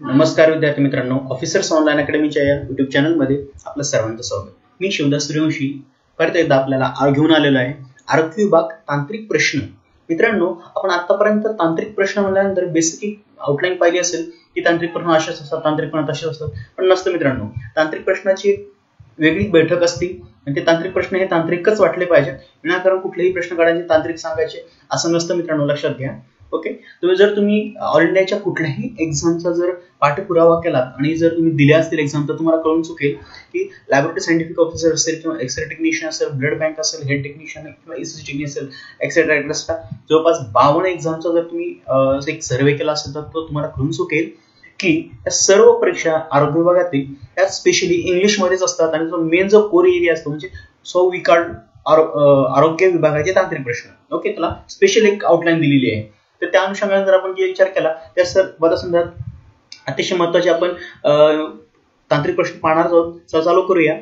नमस्कार विद्यार्थी मित्रांनो, ऑफिसर्स ऑनलाईन अकॅडमीच्या या युट्यूब चॅनलमध्ये आपलं सर्वांचं स्वागत. मी शिवदास सूर्यवंशी परत एकदा आपल्याला घेऊन आलेलो आहे आरोग्य विभाग तांत्रिक प्रश्न. मित्रांनो, आपण आतापर्यंत तांत्रिक प्रश्न म्हणल्यानंतर बेसिक आउटलाईन पाहिली असेल की तांत्रिक प्रश्न असेच असतात, तांत्रिक प्रश्न तसेच असतात, पण नसतं मित्रांनो. तांत्रिक प्रश्नाची एक वेगळी बैठक असते आणि ते तांत्रिक प्रश्न हे तांत्रिकच वाटले पाहिजेत, विनाकारण कुठलेही प्रश्न काढायचे तांत्रिक सांगायचे असं नसतं मित्रांनो, लक्षात घ्या. ओके, तुम्ही ऑल इंडियाच्या कुठल्याही एक्झामचा जर पाठपुरावा केलात आणि जर तुम्ही दिल्या असतील एक्झाम, तर तुम्हाला कळून चुकेल की लॅबोरेटरी सायंटिफिक ऑफिसर असेल किंवा एक्सरे टेक्निशियन असेल, ब्लड बँक असेल, हेड टेक्निशियन किंवा ईसीजी टेक्निशियन असेल, एक्सेट्रा एक्सेट्रा, जवळपास 52 एक्झामचा जर तुम्ही एक सर्वे केला असेल तर तो तुम्हाला कळून चुकेल की या सर्व परीक्षा आरोग्य विभागातील त्या स्पेशली इंग्लिशमध्येच असतात आणि मेन जो कोर एरिया असतो म्हणजे सो वी कॉल्ड आरोग्य विभागाचे तांत्रिक प्रश्न. ओके, त्याला स्पेशल एक आउटलाईन दिलेली आहे. तर त्या अनुषंगाने जर आपण विचार केला त्या मतदारसंघात अतिशय महत्वाचे आपण तांत्रिक प्रश्न पाहणार आहोत. चालू करूया.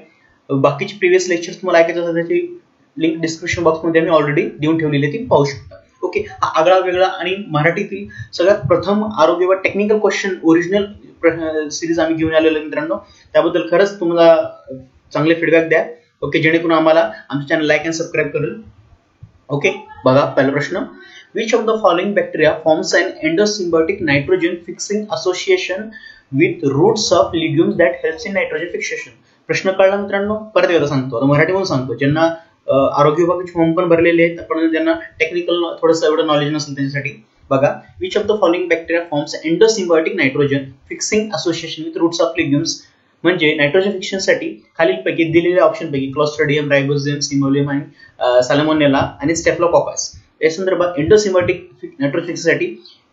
बाकीचे प्रिव्हियस लेक्चर्स तुम्हाला ऐकायचे असतात त्याची लिंक डिस्क्रिप्शन बॉक्समध्ये मी ऑलरेडी देऊन ठेवलेली आहे, ती पाहू शकता. ओके, हा आगळा वेगळा आणि मराठीतील सगळ्यात प्रथम आरोग्य व टेक्निकल क्वेश्चन ओरिजिनल सिरीज आम्ही घेऊन आलेलो मित्रांनो. त्याबद्दल खरंच तुम्हाला चांगले फीडबॅक द्या. ओके, जेणेकरून आम्हाला आमच्या चॅनल लाईक अँड सबस्क्राईब करेल. ओके, बघा पहिला प्रश्न. Which of the following bacteria forms an endosymbiotic nitrogen fixing association with roots of legumes that helps in nitrogen fixation? प्रश्न कळला मित्रांनो? परत एकदा सांगतो, आता मराठीमध्ये सांगतो. ज्यांना आरोग्य विभागाचे फॉर्म पण भरलेले आहेत पण ज्यांना टेक्निकल थोडंसं एवढं नॉलेज नसेल त्यांच्यासाठी बघा. Which of the following bacteria forms endosymbiotic nitrogen fixing association with roots of legumes? म्हणजे नायट्रोजन फिक्शन साठी खालीलपैकी दिलेल्या ऑप्शन पैकी क्लॉस्ट्रिडियम, रायबोझियम, सिमोलियम आणि सॅल्मोनेला आणि स्टेफिलोकोकस या संदर्भात एंडोसिम्बायोटिक नायट्रोजन फिक्ससाठी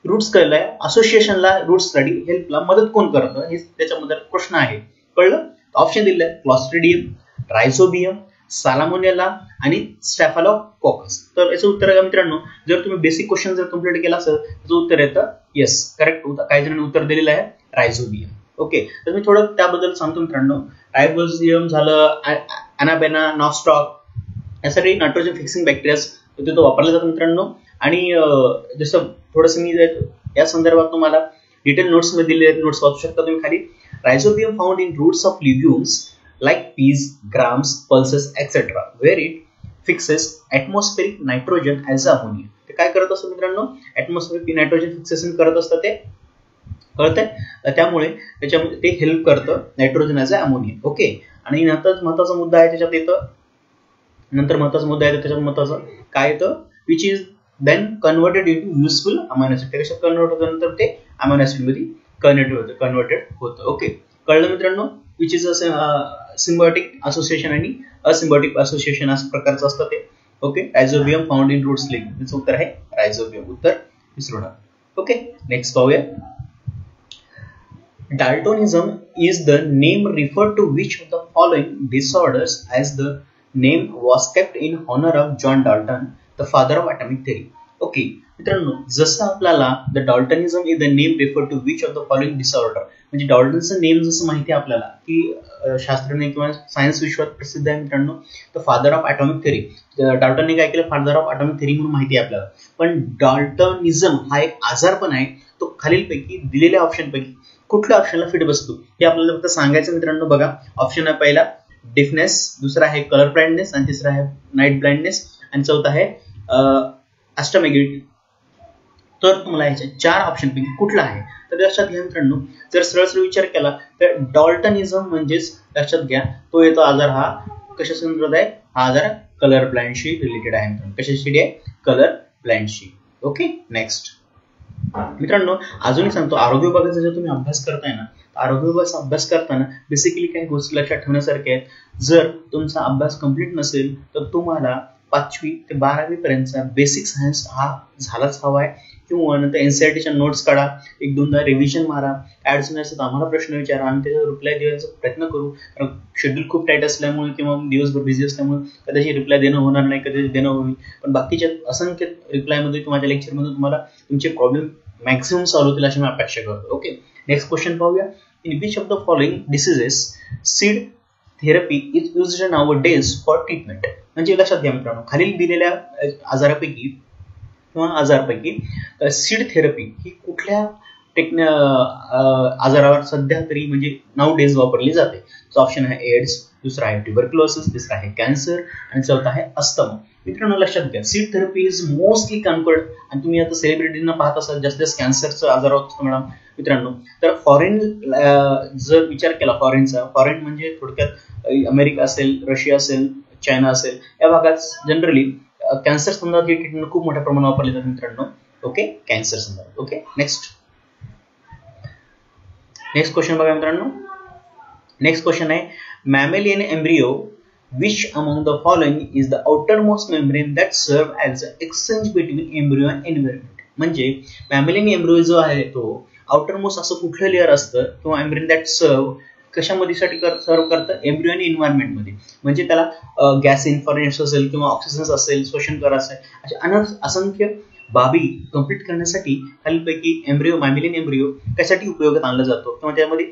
रूट्स कळलाय, असोसिएशनला रूट्स साठी हेल्पला मदत कोण करतं हे त्याच्यामध्ये प्रश्न आहे. कळलं? ऑप्शन दिले आहेत क्लॉस्ट्रिडियम, रायझोबियम, सॅल्मोनेला आणि स्टेफिलोकोकस. तर याचं उत्तर आहे मित्रांनो, जर तुम्ही बेसिक क्वेश्चन जर कंप्लीट केला असेल तर उत्तर येतं येस, करेक्ट. काही जणांनी उत्तर दिलेलं आहे रायझोबियम. ओके, तर मी थोडं त्याबद्दल सांगतो मित्रांनो. रायबोझियम झालं, अनाबेना, नॉस्टॉक यासाठी नायट्रोजन फिक्सिंग बॅक्टेरियाज तो वापरला जातो मित्रांनो. आणि जसं थोडंसं मी या संदर्भात तुम्हाला डिटेल नोट्स मध्ये दिलेले नोट्स वाचू शकता तुम्ही खाली. Rhizobium found in roots of legumes like peas, grams, pulses etcetera where it fixes atmospheric nitrogen as ammonia. ते काय करत असतं मित्रांनो? ऍटमॉस्फेरिक नायट्रोजन फिक्सेशन करत असतं, ते कळतंय. त्यामुळे त्याच्यामध्ये ते हेल्प करतं नायट्रोजन ऍज अमोनिया. ओके, आणि नंतर महत्वाचा मुद्दा आहे त्याच्यात येतं, त्याच्यात महत्वाचं काय येतं, which is then converted into useful amino acid. ते कशात कन्वर्ट होतं? नंतर ते अमायनो ऍसिड मध्ये कन्वर्टेड होतं. ओके, कळलं मित्रांनो? विच इज सिम्बायोटिक असोसिएशन आणि असिम्बायोटिक असोसिएशन असं प्रकारचं असतं ते. Okay, rhizobium found in roots legume, याचं उत्तर आहे रायझोबियम. उत्तर विसरू नका. ओके, नेक्स्ट पाहूया. Daltonism is the name referred to which of the following disorders, as the name was kept in honor of John Dalton, the father of atomic theory. Okay मित्रांनो, जसं आपल्याला the daltonism is the name refer to which of the following disorder, म्हणजे डाल्टनचं name जसं माहिती आहे आपल्याला की शास्त्रज्ञ किंवा सायन्स विश्वात प्रसिद्ध आहे मित्रांनो, the father of atomic theory. डाल्टनने काय केलं? फादर ऑफ ॲटॉमिक थेरी म्हणून माहिती आहे आपल्याला. पण डाल्टनिझम हा एक आजार पण आहे, तो खालीलपैकी दिलेल्या ऑप्शन पैकी कुठल्या ऑप्शनला फिट बसतो हे आपल्याला फक्त सांगायचं मित्रांनो. बघा, ऑप्शन आहे पहिला डिफनेस, दुसरा आहे कलर ब्लाइंडनेस आणि तिसरा आहे नाईट ब्लाइंडनेस आणि चौथा आहे ॲस्टमॅग्नेटिक. तर तुम्हाला याच्या 4 ऑप्शन पैकी कुठला आहे तर लक्षात घ्या मित्रांनो. जर सरळ विचार केला तर डाल्टनिझम म्हणजेच लक्षात घ्या तो येतो आजार हा कशा संदर्भात आहे? हा आजार कलर ब्लाइंडशी रिलेटेड आहे मित्रांनो. कशाशी आहे? कलर ब्लाइंडशी. ओके, नेक्स्ट मित्रांनो, अजूनही सांगतो, आरोग्य विभागाचा जर तुम्ही अभ्यास करताय ना, आरोग्य विभागाचा अभ्यास करताना बेसिकली काही गोष्टी लक्षात ठेवण्यासारख्या आहेत. जर तुमचा अभ्यास कंप्लीट नसेल तर तुम्हाला 5वी ते 12वी पर्यंतचा बेसिक सायन्स हा झालाच हवा आहे, किंवा नंतर एनसीईआरटीच्या नोट्स काढा, 1-2दा रिव्हिजन मारा. अडचण असेल तर आम्हाला प्रश्न विचारा, आम्ही त्याच्यावर रिप्लाय देण्याचा प्रयत्न करू. कारण शेड्यूल खूप टाईट असल्यामुळे किंवा दिवसभर बिझी असल्यामुळे कदाचित रिप्लाय देणं होणार नाही, कदाचित देणं होईल, पण बाकीच्या असंख्य रिप्लायमध्ये माझ्या लेक्चरमध्ये तुम्हाला तुमचे प्रॉब्लेम मॅक्सिमम सॉल्व्ह होतील अशी मी अपेक्षा करतो. ओके, नेक्स्ट क्वेश्चन पाहूया. In which of the following diseases seed therapy is used nowadays for treatment. म्हणजे लक्षात घ्या मित्रांनो, खालील दिलेल्या आजारापैकी किंवा आजारपैकी सीड थेरपी ही कुठल्या आजारावर सध्या तरी म्हणजे नाऊ डेज वापरली जाते. तो ऑप्शन आहे एड्स, दुसरा आहे ट्युबरक्युलोसिस, तिसरा आहे कॅन्सर आणि चौथा आहे अस्थमा. मित्रांनो लक्षात घ्या, seed therapy is mostly conferred. आणि तुम्ही आता सेलिब्रिटींना पाहत असाल जास्त जास्त कॅन्सरचा आजार होतो मॅडम मित्रांनो. तर फॉरेन जर विचार केला फॉरेनचा, फॉरेन म्हणजे थोडक्यात अमेरिका असेल, रशिया असेल, चायना असेल, या भागात जनरली कॅन्सर संदर्भात ही ट्रीटमेंट खूप मोठ्या प्रमाणात वापरली जाते मित्रांनो. ओके, कॅन्सर संदर्भात. ओके, नेक्स्ट क्वेश्चन बघा मित्रांनो. नेक्स्ट क्वेश्चन आहे mammalian embryo which among the following is the outermost membrane that serve as an exchange between embryo and environment. म्हणजे मॅमेलियन एम्ब्रियो जो आहे तो आउटरमोस्ट असं कुठलं लेअर असतं किंवा एम्ब्रियन दॅट सर्व कशामध्ये सर्व करतं, एम्ब्रियो आणि एन्व्हायरमेंट मध्ये. म्हणजे त्याला गॅस इन्फॉर्मेशन असेल किंवा ऑक्सिजन असेल, श्वसन कर असेल, अशा असंख्य बाबी कंप्लीट करण्यासाठी खालीपैकी एम्ब्रियो, मॅमेलियन एम्ब्रियो कशासाठी उपयोगात आणला जातो किंवा त्यामध्ये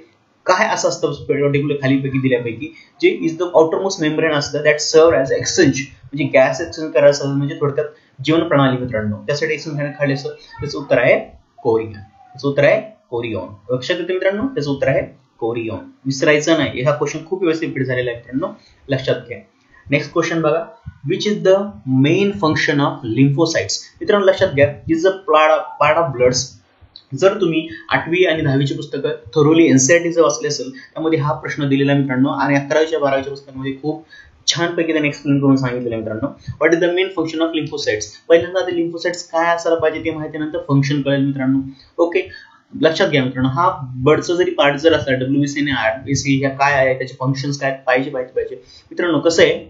काय असं असतं पर्टिक्युलर खालीपैकी दिल्यापैकी जे इज द आउटरमोस्ट मेम्ब्रेन असतं दॅट सर्व ॲज एक्सचेंज, म्हणजे गॅस एक्सचेंज करायचं म्हणजे थोडक्यात जीवन प्रणाली मित्रांनो. त्यासाठी एक्सचेंज खाल्ल्याचं त्याचं उत्तर आहे कोरियन. त्याचं उत्तर आहे कोरियन. लक्षात येते मित्रांनो, त्याचं उत्तर आहे कोरियन. विसरायचं नाही. हा क्वेश्चन खूप व्यवस्थित फिट झालेला आहे मित्रांनो, लक्षात घ्या. नेक्स्ट क्वेश्चन बघा, which is the main function of lymphocytes. मित्रांनो लक्षात घ्या, is a part of bloods. जर तुम्ही 8वी आणि 10वीची पुस्तकं थोरोली एनसीईआरटीचं वाचले असेल त्यामध्ये हा प्रश्न दिलेला मित्रांनो. आणि 11वीच्या 12वीच्या पुस्तकामध्ये खूप छानपैकी त्याने एक्सप्लेन करून सांगितलेलं मित्रांनो. What is the main function of lymphocytes. पहिल्यांदा ते लिम्फोसाइट्स काय असायला पाहिजे ते माहिती, नंतर फंक्शन कळेल मित्रांनो. ओके, लक्षात घ्या मित्रांनो, हा ब्लडचा जरी पार्ट जर असला WBC आणि RBC ह्या काय आहे, त्याचे फंक्शन्स काय पाहिजे मित्रांनो. कसं आहे,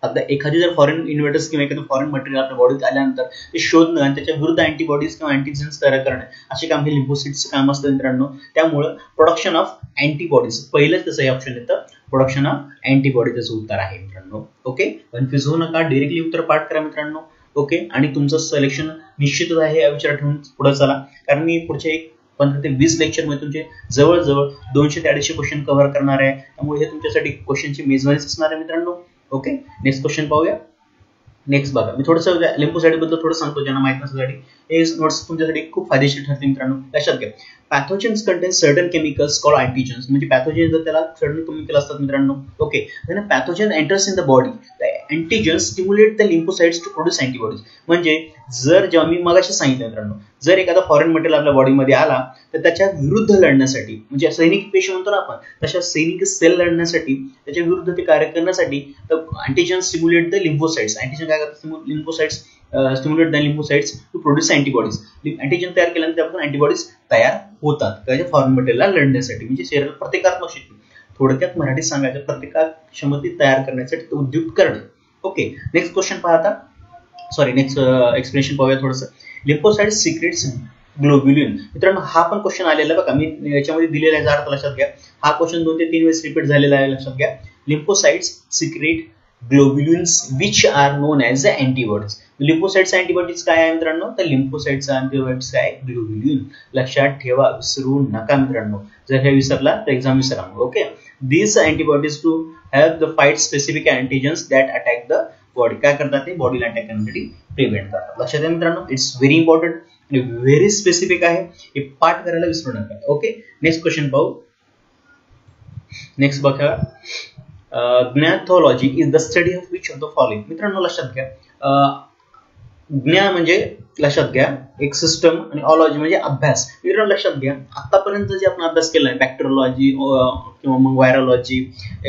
आता एखादी जर फॉरेन इन्व्हेटर्स किंवा एखादं फॉरेन मटेरियल आपल्या बॉडीत आल्यानंतर ते शोधणं आणि त्याच्या विरुद्ध अँटीबॉडीज किंवा अँटीजेन्स तयार करणे असे काम हे लिम्फोसाइट्सचं काम असतं मित्रांनो. त्यामुळं प्रोडक्शन ऑफ अँटीबॉडीज पहिलंच त्याचं हे ऑप्शन येतं, प्रोडक्शन ऑफ अँटीबॉडी त्याचं उत्तर आहे मित्रांनो. ओके, कन्फ्युज होऊ नका, डिरेक्टली उत्तर पाठ करा मित्रांनो. ओके, आणि तुमचं सिलेक्शन निश्चितच आहे या विचार ठेवून पुढे चला, कारण मी पुढचे 15 ते 20 लेक्चर मध्ये तुमचे जवळजवळ 200 ते 250 क्वेश्चन कव्हर करणार आहे. त्यामुळे हे तुमच्यासाठी क्वेश्चनची मेजवानीच असणार आहे मित्रांनो. ओके, नेक्स्ट क्वेश्चन पाहूया. नेक्स्ट बघा, मी थोडंसं लिम्फोसाइट बद्दल थोडं सांगतो ज्यांना माहित नसण्यासाठी. हे नोट्स तुमच्यासाठी खूप फायदेशीर ठरते मित्रांनो, लक्षात घ्या. पॅथोजेन्स कंटेन सर्टन केमिकल्स कॉल्ड अँटीजेन्स. म्हणजे पॅथोजेन जर त्याला सर्टन केमिकल असतात मित्रांनो. Okay, when a pathogen enters in the body, the antigens stimulate the lymphocytes to produce antibodies. म्हणजे जर जेव्हा मी मगाशी सांगितलं मित्रांनो, जर एखादा फॉरेन मटेरियल आपल्या बॉडीमध्ये आला तर त्याच्या विरुद्ध लढण्यासाठी, म्हणजे सैनिक पेशी म्हणतो ना आपण, तशा सैनिक सेल लढण्यासाठी, त्याच्या विरुद्ध ते कार्य करण्यासाठी antigens stimulate the lymphocytes. Antigen काय करतात, lymphocytes stimulate the lymphocytes to produce antibodies. Antigen तयार केल्यानंतर त्यापासून अँटीबॉडीज तयार होतात त्याच्या फॉरेन मटेरियलला लढण्यासाठी, म्हणजे शरीरात प्रतिकात्मक शक्ती, थोडक्यात मराठीत सांगायचं प्रतिकार क्षमता तयार करण्यासाठी ते उद्युक्त करणे. ओके, नेक्स्ट क्वेश्चन पाहता, सॉरी नेक्स्ट एक्सप्लेनेशन पाहूया थोडंसं. Lymphocytes secrets globulin. मित्रांनो हा पण क्वेश्चन आलेला बघा, मी याच्यामध्ये दिलेला आहे, अर्थ लक्षात घ्या. हा क्वेश्चन 2 ते 3 वेळेस रिपीट झालेला आहे, लक्षात घ्या. Lymphocytes secrete globulins which are known as the antibodies. Lymphocytes antibodies काय आहे मित्रांनो, तर लिम्फोसाइट्सचा अँटीबॉडीज काय, ग्लोब्युलिन. लक्षात ठेवा, विसरू नका मित्रांनो. जर हे विसरला तर एक्झाम विसरा. Okay, these antibodies to help the fight specific antigens that attack the body. काय करतात ते, बॉडीला अटॅक करण्यासाठी प्रिव्हेंट करतात. लक्षात घ्या मित्रांनो, इट्स व्हेरी इम्पॉर्टंट आणि व्हेरी स्पेसिफिक आहे, हे पाठ करायला विसरू नका. ओके, नेक्स्ट क्वेश्चन पाहू. नेक्स्ट बघा, gnathology is the study of which of the following. मित्रांनो लक्षात घ्या, ज्ञान म्हणजे लक्षात घ्या एक सिस्टम आणि ऑलॉजी म्हणजे अभ्यास. मित्रांनो लक्षात घ्या, आतापर्यंत जे आपण अभ्यास केलाय बॅक्टेरियोलॉजी किंवा मग व्हायरोलॉजी,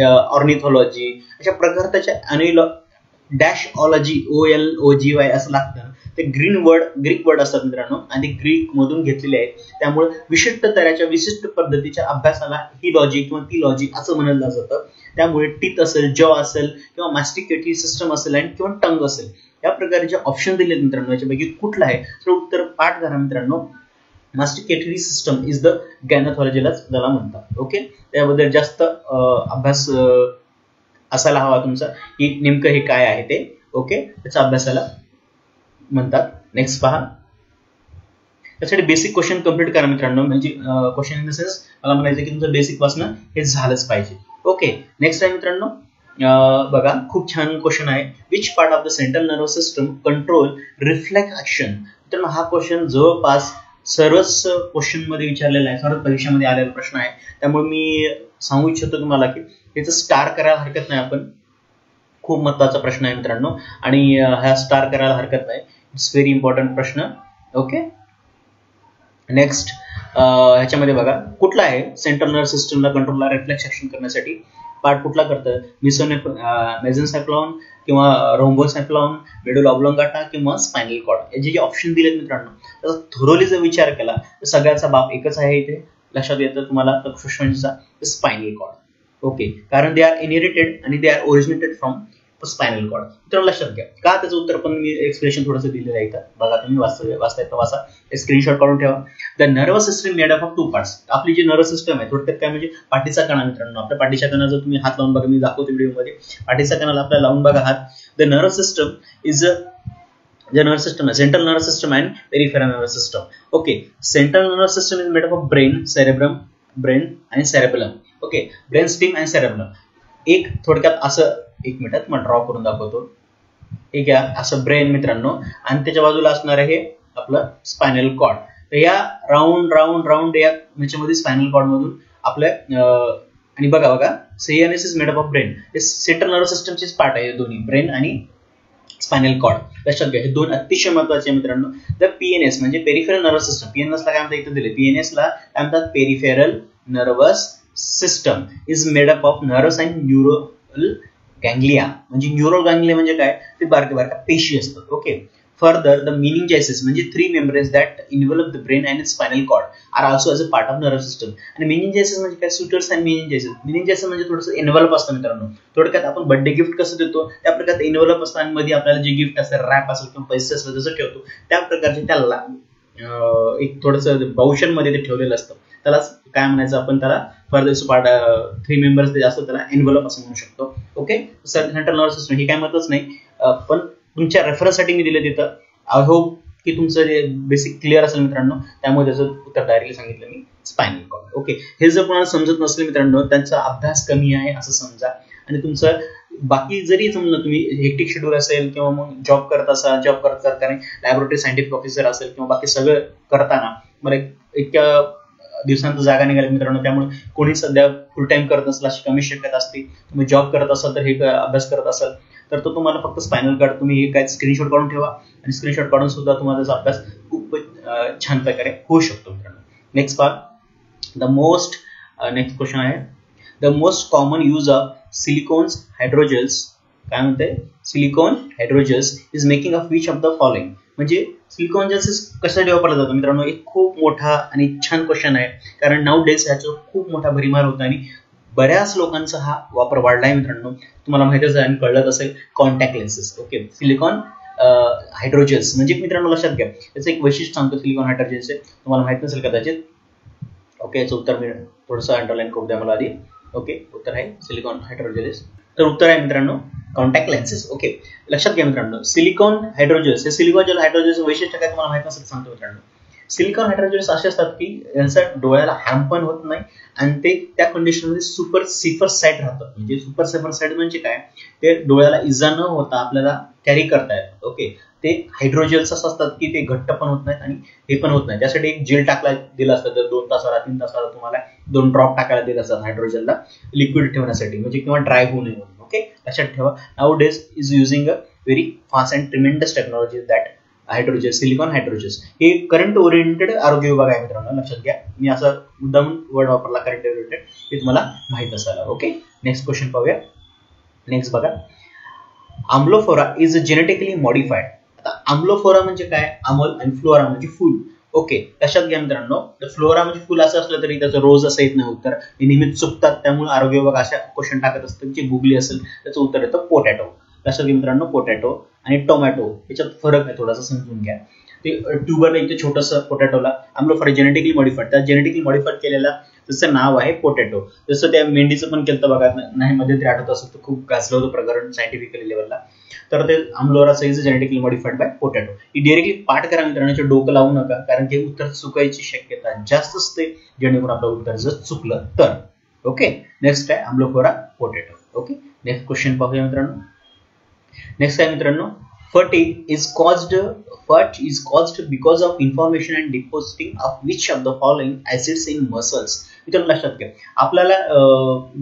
ऑर्निथॉलॉजी अशा प्रकार त्याच्या आणि डॅश ऑलॉजी OLOGY असं लागतं. ते ग्रीक वर्ड असतात मित्रांनो आणि ते ग्रीक मधून घेतलेले आहेत. त्यामुळे विशिष्ट तऱ्हेच्या विशिष्ट पद्धतीच्या अभ्यासाला ही लॉजी किंवा ती लॉजी असं म्हणलं जातं. त्यामुळे टीथ असेल, जॉ असेल किंवा मॅस्टिकेटरी सिस्टम असेल आणि किंवा टंग असेल, या प्रकारचे ऑप्शन दिले मित्रांनो. याच्यापैकी कुठला आहे तर उत्तर पाठ करा मित्रांनो. मास्टिकेटरी सिस्टम इज द गॅनथॉलॉजीलाच त्याला म्हणतात. ओके, त्याबद्दल जास्त अभ्यास असायला हवा तुमचा की नेमकं हे काय आहे ते. ओके, त्याचा अभ्यासाला म्हणतात. नेक्स्ट पहा, त्यासाठी बेसिक क्वेश्चन कम्प्लीट करा मित्रांनो. म्हणजे क्वेश्चन इन द सेन्स मला म्हणायचं की तुमचं बेसिक वाचणं हे झालंच पाहिजे. ओके, नेक्स्ट आहे मित्रांनो, बघा खूप छान क्वेश्चन आहे. Which part of the central nervous system control reflex action. मित्रांनो हा क्वेश्चन जवळपास सर्वच क्वेश्चन मध्ये विचारलेला आहे, सर्वच परीक्षेमध्ये आलेला प्रश्न आहे. त्यामुळे मी सांगू इच्छितो तुम्हाला की याचं स्टार करायला हरकत नाही. आपण खूप महत्त्वाचा प्रश्न आहे मित्रांनो आणि हा स्टार करायला हरकत नाही. इट्स व्हेरी इम्पॉर्टंट प्रश्न. ओके, नेक्स्ट ह्याच्यामध्ये बघा कुठला आहे सेंट्रल नर्व्हस सिस्टमला कंट्रोलला रिफ्लेक्स ऍक्शन करण्यासाठी पार्ट कुठला करतं? मेसेन्सेफॅलॉन किंवा रोम्बोसेफॅलॉन, मेडुला ऑब्लोंगाटा किंवा स्पायनल कॉर्ड. हे जे ऑप्शन दिलेत मित्रांनो त्याचा थोरोली जर विचार केला तर सगळ्याचा बाप एकच आहे. इथे लक्षात येतं तुम्हाला तक्षुश्वंचा स्पायनल कॉर्ड. ओके, कारण दे आर इनहेरिटेड आणि they are originated from spinal cord. मित्रांनो लक्षात घ्या का त्याचं उत्तर पण मी एक्सप्लेनेशन थोडंसं दिलेलं आहे इथं बघा. तुम्ही वाचताय तर वाचा, स्क्रीनशॉट काढून ठेवा. The nervous system made up of 2 parts. आपली जी नर्वस सिस्टम आहे थोडक्यात काय म्हणजे पाठीचा कणा मित्रांनो. आपल्या पाठीच्या कणा जर तुम्ही हात लावून बघा, मी दाखवतो व्हिडिओमध्ये, पाठीचा कणाला आपल्याला लावून बघा हात. The nervous system is the nervous system, central nervous system and peripheral nervous system. Okay, central nervous system is made up of brain, cerebrum, brain and cerebellum. Okay, brain stem and cerebellum. एक थोडक्यात असं, एक मिनिटात मला draw करून दाखवतो. ठीक आहे, असं ब्रेन मित्रांनो आणि त्याच्या बाजूला असणार आहे आपलं स्पायनल कॉर्ड. तर या राऊंड राऊंड राऊंड या ह्याच्यामध्ये स्पायनल कॉर्ड मधून आपल्या आणि बघा CNS is made up of brain. हे सेंट्रल नर्वस सिस्टमचेच पार्ट आहे दोन्ही, ब्रेन आणि स्पायनल कॉर्ड. लक्षात घ्या, हे दोन अतिशय महत्वाचे मित्रांनो. तर PNS म्हणजे पेरिफेरल नर्वस सिस्टम. PNS ला काय म्हणतात इथे दिले, PNS ला काय म्हणतात peripheral nervous system is made up of nerves and neural ganglia. म्हणजे न्यूरल गँग्लिया म्हणजे काय, ते बारक्या बारक्या पेशी असतात. ओके, फर्दर द meningitis म्हणजे 3 membranes that envelop the brain and its spinal cord are also as a part of nervous system. आणि meningitis म्हणजे काय, suitors and meningitis. meningitis म्हणजे थोडंसं एनव्हलप असतं मित्रांनो. थोडक्यात आपण बर्थडे गिफ्ट कसं देतो त्या प्रकारे एनव्हलप असतं आणि मध्ये आपल्याला जे गिफ्ट असेल, रॅप असेल किंवा पैसे असेल जसं ठेवतो त्या प्रकारचे त्याला एक थोडंसं बाउशन मध्ये ते ठेवलेलं असतं. त्याला काय म्हणायचं आपण, त्याला फर्दर पार्ट 3 मेंबर्स जे असतं त्याला एनव्हलप असं म्हणू शकतो. ओके, सेंट्रल नर्वस सिस्टम हे काय महत्वच नाही, पण तुमच्या रेफरन्ससाठी मी दिले तिथं. आय होप की तुमचं जे बेसिक क्लिअर असेल मित्रांनो. त्यामुळे त्याचं उत्तर डायरेक्टली सांगितलं मी, स्पायनल कॉर्ड. ओके, हे जर कोणाला समजत नसेल मित्रांनो, त्यांचा अभ्यास कमी आहे असं समजा. आणि तुमचं बाकी जरी समजा तुम्ही हेक्टिक शेड्यूल असेल किंवा मग जॉब करत असाल, जॉब करत करताना लॅबोरेटरी सायंटिफिक ऑफिसर असेल किंवा बाकी सगळं करताना मला इतक्या दिवसांत जागा निघाल्या मित्रांनो. त्यामुळे कोणी सध्या फुल टाइम करत असेल अशी कमी शक्यता असते. तुम्ही जॉब करत असाल तर हे अभ्यास करत असाल तर तो तुम्हाला फक्त स्पायनल कॉर्ड तुम्ही हे काय स्क्रीनशॉट काढून ठेवा आणि स्क्रीनशॉट काढून सुद्धा तुम्हाला त्याचा अभ्यास खूप छान प्रकारे होऊ शकतो मित्रांनो. नेक्स्ट पार्ट, नेक्स्ट क्वेश्चन आहे, the most common use of silicones hydrogels. काय म्हणते, silicone hydrogels is making of which of the following. म्हणजे सिलिकॉन जेल्स कशासाठी वापरला जातो मित्रांनो, एक खूप मोठा आणि छान क्वेश्चन आहे. कारण नाऊ डेज ह्याचा खूप मोठा भरीमार होता आणि बऱ्याच लोकांचा हा वापर वाढलाय मित्रांनो. तुम्हाला माहितीच आहे आणि कळत असेल, कॉन्टॅक्ट लेन्सेस. ओके, सिलिकॉन हायड्रोजेल्स म्हणजे मित्रांनो लक्षात घ्या, त्याचं एक वैशिष्ट्य सांगतो सिलिकॉन हायड्रोजेल्सचे, तुम्हाला माहित नसेल कदाचित. ओके, याचं उत्तर मी थोडंसं अंडरलाईन करू द्या मला आधी. ओके, उत्तर आहे सिलिकॉन हायड्रोजेल्स. तर उत्तर आहे मित्रांनो कॉन्टॅक्ट लेन्सेस. ओके, लक्षात घ्या मित्रांनो, सिलिकॉन हायड्रोजेल्स, हे सिलिकॉन हायड्रोजेल्स वैशिष्ट्य काय तुम्हाला माहित नसेल सांगतो मित्रांनो. सिलिकॉन हायड्रोजेल्स असे असतात की यांचा डोळ्याला हार्म पण होत नाही आणि ते त्या कंडिशनमध्ये सुपर सेफर साईड राहतात. म्हणजे सुपर सेफर साईड म्हणजे काय, ते डोळ्याला इजा न होता आपल्याला कॅरी करता येतात. ओके, ते हायड्रोजेल्स असं असतात की ते घट्ट पण होत नाहीत आणि हे पण होत नाही. त्यासाठी एक जेल टाकला दिला असतं, तर 2 तासाला 3 तासाला तुम्हाला 2 ड्रॉप टाकायला दिले असतात हायड्रोजेलला लिक्विड ठेवण्यासाठी, म्हणजे किंवा ड्राय होऊ नये. ओके, लक्षात ठेवा, nowadays is using a very fast and tremendous technology that hydrogel, silicone hydrogels. हे करंट ओरिएंटेड आरोग्य विभाग आहे मित्रांनो. लक्षात घ्या, मी असा मुद्दाम वर्ड वापरला करंट ओरिएंटेड, हे तुम्हाला माहित असायला. ओके, नेक्स्ट क्वेश्चन पाहूया. नेक्स्ट बघा, आम्लोफोरा इज जेनेटिकली मॉडिफाईड. आता आम्लोफोरा म्हणजे काय, आमल आणि फ्लोरा म्हणजे फुल. ओके, लक्षात घ्या मित्रांनो, फ्लोरा म्हणजे फुल असं असलं तरी त्याचं रोज असं येत नाही उत्तर, हे नेहमीच चुकतात. त्यामुळे आरोग्य विभाग अशा क्वेश्चन टाकत असतं जे गुगली असेल त्याचं उत्तर येतं पोटॅटो. लक्षात घ्या मित्रांनो, पोटॅटो आणि टोमॅटो याच्यात फरक आहे, थोडासा समजून घ्या. ते ट्यूबर इथे छोटंसं पोटॅटोला आम्लोफोरा जेनेटिकली मॉडिफाईड, त्या जेनेटिकली मॉडिफाईड केलेला त्याचं नाव आहे पोटॅटो. जसं त्या मेंढीचं पण केलं बघा, नाही मध्ये तरी आठवत असं खूप गाजलं होतं प्रकरण सायंटिफिकली लेवलला. तर ते Amflora is genetically modified by potato. ही डायरेक्टली पाठ करा मित्रांनो, डोकं लावू नका, कारण की उत्तर चुकायची शक्यता जास्त असते जेणेकरून आपलं उत्तर जर चुकलं तर. ओके, नेक्स्ट आहे आम्लोफोरा पोटॅटो. ओके, नेक्स्ट क्वेश्चन पाहूया मित्रांनो. नेक्स्ट आहे मित्रांनो, Fatigue is caused because of inflammation and depositing of which of the following acids in muscles. मित्रांनो लक्षात घ्या, आपल्याला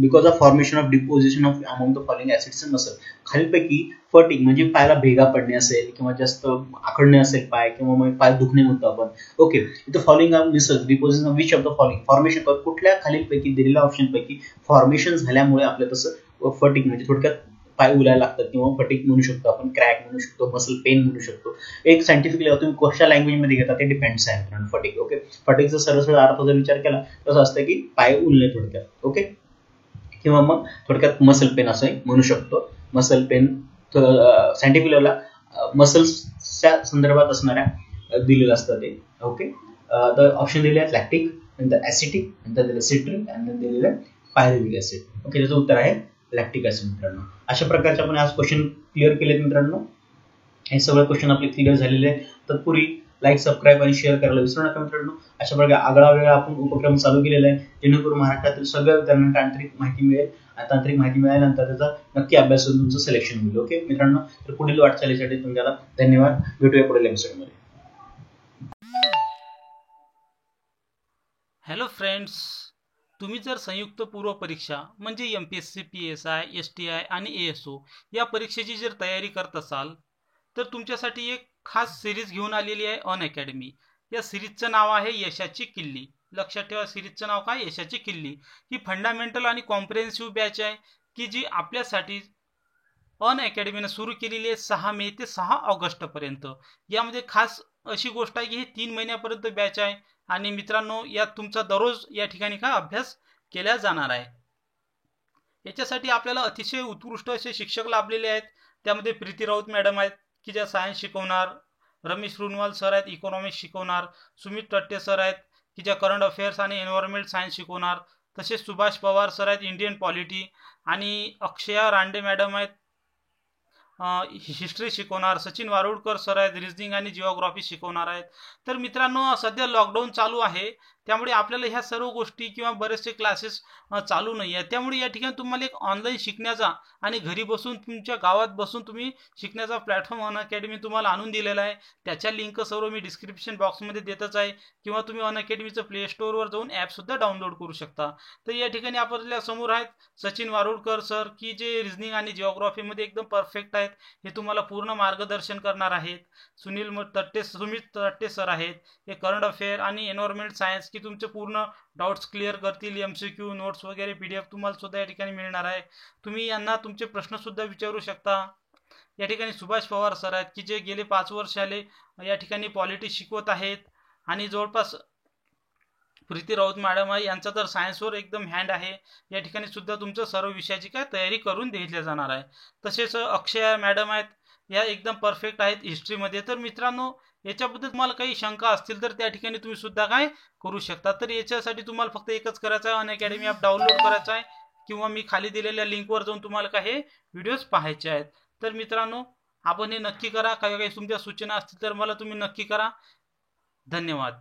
because of formation of deposition of among the following acids in muscle, खालीलपैकी fatigue म्हणजे पायाला भेगा पडणे असेल किंवा जास्त आखडणे असेल पाय किंवा मग पाय दुखणे म्हणतो आपण. ओके, इथं following of muscles deposition of which of the following formation, कुठल्या खालीलपैकी दिलेल्या ऑप्शन पैकी फॉर्मेशन झाल्यामुळे आपल्या तसं फटिग म्हणजे थोडक्यात पाय उलायला लागतात किंवा फटिग म्हणू शकतो आपण, क्रॅक म्हणू शकतो, मसल पेन म्हणू शकतो. एक सायंटिफिकली तुम्ही कशा लँग्वेज मध्ये घेता ते डिपेंड्स आहे मित्रांनो. फटिग, ओके, फटिगचा सरळ अर्थ जर विचार केला तसं असतं की पाय उलणे थोडक्यात. ओके, किंवा मग थोडक्यात मसल पेन असं म्हणू शकतो. मसल पेन सायंटिफिक लेवलला मसल्सच्या संदर्भात असणाऱ्या दिलेलं असतं ते. ओके, तर ऑप्शन दिले आहेत लॅक्टिक, नंतर ऍसिटिक, नंतर दिले सिट्रिक आणि नंतर दिलेलं पायरुव्हिक ऍसिड. ओके, त्याचं उत्तर आहे लॅक्टिक ऍसिड मित्रांनो. अशा प्रकारचे आपण आज क्वेश्चन क्लिअर केलेत मित्रांनो. हे सगळे क्वेश्चन आपले क्लिअर झालेले आहेत. तत्पूर्वी लाईक, सबस्क्राईब आणि शेअर करायला विसरू नका मित्रांनो. अशा प्रकारे आगळा वेगळा आपण उपक्रम चालू केलेला आहे जेणेकरून महाराष्ट्रातील सगळ्या विद्यार्थ्यांना तांत्रिक माहिती मिळेल. तांत्रिक माहिती मिळाल्यानंतर त्याचा नक्की अभ्यास करून तुमचं सिलेक्शन होईल. ओके मित्रांनो, तर पुढील वाटचालीसाठी तुमच्याला धन्यवाद. भेटूया पुढील एपिसोडमध्ये. हॅलो फ्रेंड्स, तुम्ही जर संयुक्त पूर्व परीक्षा म्हणजे MPSC, PSI, STI आणि ASO या परीक्षेची जर तयारी करत असाल तर तुमच्यासाठी एक खास सिरीज घेऊन आलेली आहे अनअकॅडमी. या सिरीजचं नाव आहे यशाची किल्ली. लक्षात ठेवा, सिरीजचं नाव काय? यशाची किल्ली. ही फंडामेंटल आणि कॉम्प्रिहेन्सिव्ह बॅच आहे की जी आपल्यासाठी अनअकॅडमीनं सुरू केलेली आहे 6 मे ते 6 ऑगस्ट पर्यंत. यामध्ये खास अशी गोष्ट आहे की ही 3 महिन्यापर्यंत बॅच आहे आणि मित्रांनो यात तुमचा दररोज या ठिकाणी काय अभ्यास केला जाणार आहे. याच्यासाठी आपल्याला अतिशय उत्कृष्ट असे शिक्षक लाभलेले आहेत. त्यामध्ये प्रीती राऊत मॅडम आहेत की ज्या सायन्स शिकवणार, रमेश रुनवाल सर आहेत इकॉनॉमिक्स शिकवणार, सुमित टट्टे सर आहेत की ज्या करंट अफेअर्स आणि एन्व्हायरमेंट सायन्स शिकवणार, तसेच सुभाष पवार सर आहेत इंडियन पॉलिटी, आणि अक्षया रांडे मॅडम आहेत हिस्ट्री शिकवणार, सचिन वारुळकर सर आहेत रिजनिंग आणि जिओग्राफी शिकवणार आहेत. तर मित्रांनो सध्या लॉकडाऊन चालू आहे त्यामुळे आपल्याला ह्या सर्व गोष्टी किंवा बरेचसे क्लासेस चालू नाही आहेत. त्यामुळे या ठिकाणी तुम्हाला एक ऑनलाईन शिकण्याचा आणि घरी बसून तुमच्या गावात बसून तुम्ही शिकण्याचा प्लॅटफॉर्म अनअकॅडमी तुम्हाला आणून दिलेला आहे. त्याच्या लिंक सर्व मी डिस्क्रिप्शन बॉक्समध्ये देतच आहे किंवा तुम्ही अनअकॅडमीचं प्ले स्टोअरवर जाऊन ॲपसुद्धा डाउनलोड करू शकता. तर या ठिकाणी आपल्या समोर आहेत सचिन वारुळकर सर की जे रिजनिंग आणि जिओग्राफीमध्ये एकदम परफेक्ट आहेत, हे तुम्हाला पूर्ण मार्गदर्शन करणार आहेत. सुमित टट्टे सर आहेत, हे करंट अफेअर आणि एन्व्हायरमेंट सायन्स की तुमचे पूर्ण डाउट्स क्लिअर करतील. MCQ नोट्स वगैरे PDF तुम्हाला सुद्धा या ठिकाणी मिळणार आहे. तुम्ही यांना तुमचे प्रश्न सुद्धा विचारू शकता. या ठिकाणी सुभाष पवार सर आहेत की जे गेले 5 वर्ष आले या ठिकाणी पॉलिटिक्स शिकवत आहेत आणि जवळपास प्रीती राऊत मॅडम आहे यांचा तर सायन्सवर एकदम हँड आहे. या ठिकाणी सुद्धा तुमचं सर्व विषयाची काय तयारी करून दिली जाणार आहे. तसेच अक्षय मॅडम आहेत, या एकदम परफेक्ट आहेत हिस्ट्रीमध्ये. तर मित्रांनो याच्याबद्दल तुम्हाला काही शंका असतील तर त्या ठिकाणी तुम्ही सुद्धा काय करू शकता. तर याच्यासाठी तुम्हाला फक्त एकच करायचं आहे, अनअकॅडमी ॲप डाउनलोड करायचं आहे किंवा मी खाली दिलेल्या लिंकवर जाऊन तुम्हाला काय हे व्हिडिओज पाहायचे आहेत. तर मित्रांनो आपण हे नक्की करा. काही तुमच्या सूचना असतील तर मला तुम्ही नक्की करा. धन्यवाद.